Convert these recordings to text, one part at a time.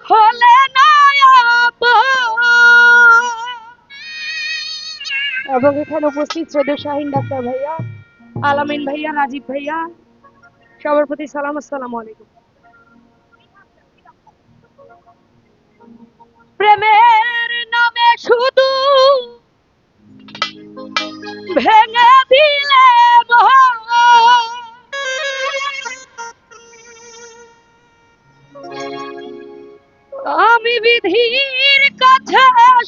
হলে না এবং এখানে উপস্থিত শ্রদ্ধেয় শাহিন ডাক্তার ভাইয়া, আলামিন ভাইয়া, রাজীব ভাইয়া, সবার প্রতি সালাম, আসসালামু আলাইকুম। প্রেমের নামে শুধু ভেঙে দিলে আমি বিধির কাছে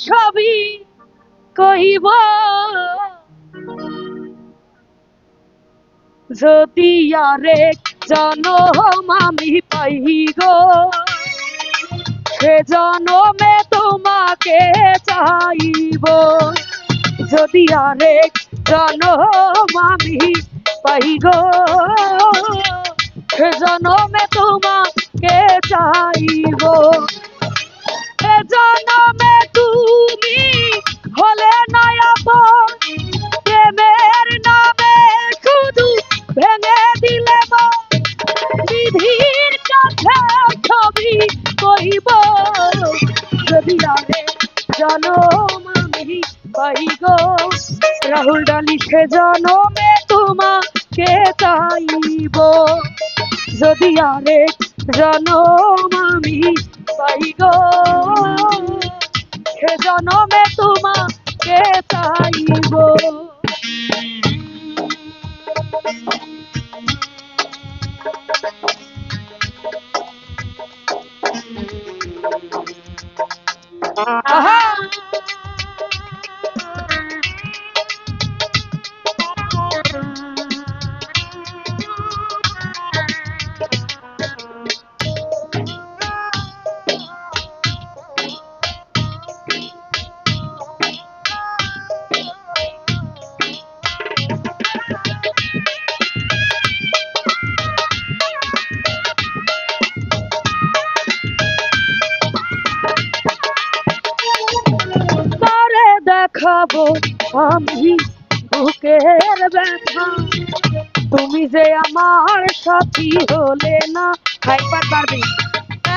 সবই কহিব, যদি আরেক জনম আমি পাই গো, সে জনমে তোমাকে চাইব। যদি আরেক জনম আমি পাই গো, সে জনমে তোমাকে চাইব। এ জনমে তুমি হলে নয়াপন, প্রেমের নামে শুধু ভেঙে দিলে বিধির কাছে ছবি কহিব। যদি আরে জনম আমি পাই গো, রাহুল ডালি সে জনমে তোমাকে চাইব। যদি আরে জনম আমি পাই গো, সে জনমে তোমাকে চাইব। আহা দেখাবো আমি বুকের ব্যথা, তুমি যে আমার সাথী হলে না। খাইবার পারবি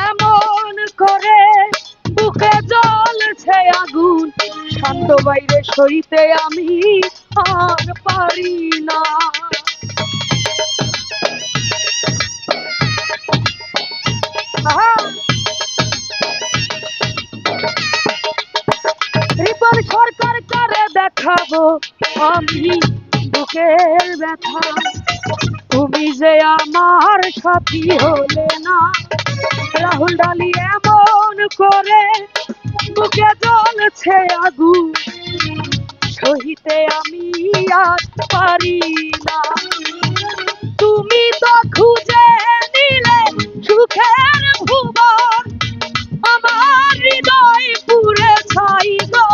এমন করে বুকে জ্বলছে আগুন, শান্ত বাইরে সইতে আমি আর পারি না। রিপন সরকার করে দেখাবো আমি বুকের ব্যথা, তুমি যে আমার সাথী হলে না। রাহুল ডালি এমন করে বুকে জ্বলছে আগুন, সহিতে আমি আর পারি না। তুমি তো খুঁজে নিলে সুখের ভুবন, আমার হৃদয় পুরে ছাই গো।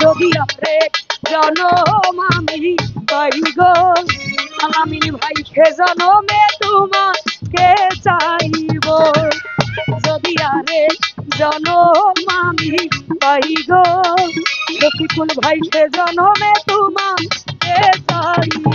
যদি আরেক জনম আমি পাই গো, আলামিন ভাই সে জনমে তোমাকে চাইব। যদি আরেক জনম আমি পাই গো, শফিকুল ভাই সে জনমে তোমাকে চাইব।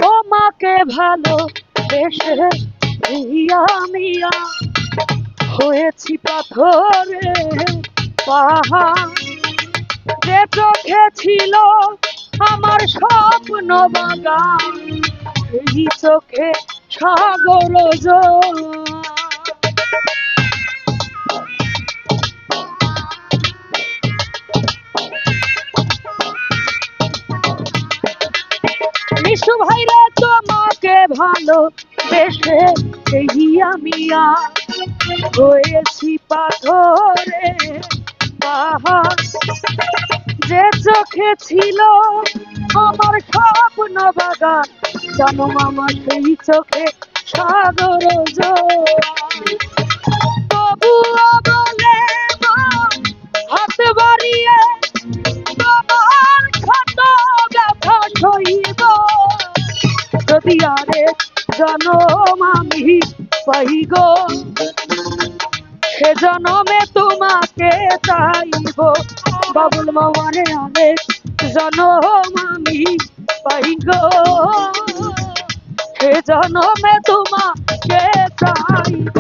তোমাকে ভালো বেশে মিয়া হয়েছি পাথরে পাহাড়, যে চোখে ছিল আমার স্বপ্ন বাগান, সেই চোখে সাগর জল। মিশু ভাইরা তোমাকে ভালো বেশে আমি হয়েছি পাথরে পাহাড়, যে চোখে ছিল আমার স্বপ্ন বাগান, জানো মামা সেই চোখে সাগর জোয়ার। তবুও বলে মা হাত বাড়িয়ে তোমার ক্ষত ব্যথা সইব, যদি আরেক জনম আমি পাই গো, সে জনমে তোমাকে চাইব। বাবুল মামারে আরেক জনম আমি পাই গো, সে জনমে তোমাকে চাইব।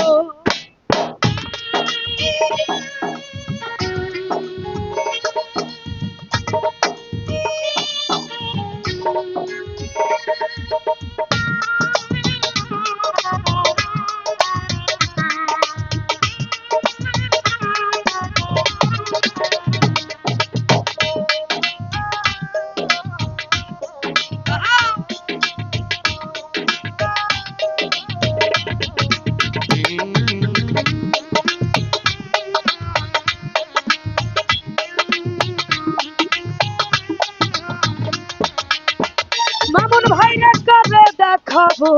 মামুন ভাইরে কারে দেখাবো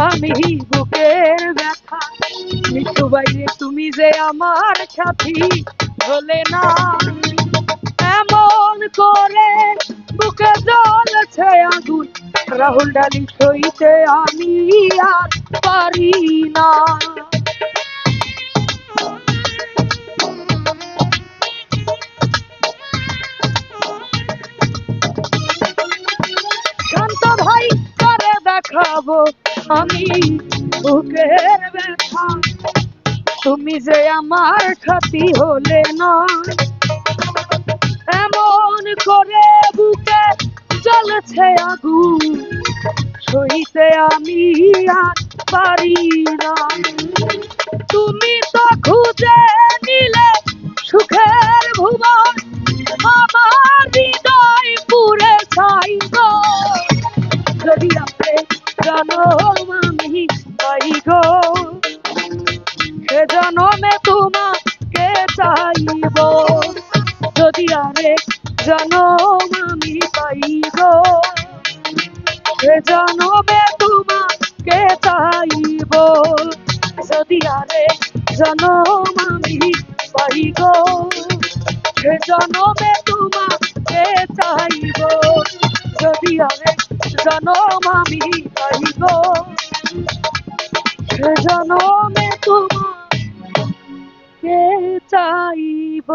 আমি বুকের ব্যথা, মিঠু বাইরে তুমি যে আমার সাথী হলে না, এমন করে বুকে জ্বলছে আগুন, রাহুল ডালি সইতে আমি আর পারি না। শান্ত ভাই করে দেখাবো আমি বুকের ব্যথা, তুমি যে আমার সাথী হলে না, এমন করে বুকে জ্বলছে আগুন, সইতে আমি আর পারি না। তুমি তো খুঁজে নিলে সুখের ভুবন, আমার হৃদয় পুরে ছাই গো, যদি আপনি জনম আমি পাই গো, সে জনমে তোমাকে চাইব, যদি আরেক জনম আমি পাই গো, সে জনমে তোমাকে চাইব, যদি আরেক জনম আমি পাই গো, সে জনমে তোমাকে চাইব, যদি আরেক জনম আমি পাই গো, সে জনমে তোমাকে চাইব।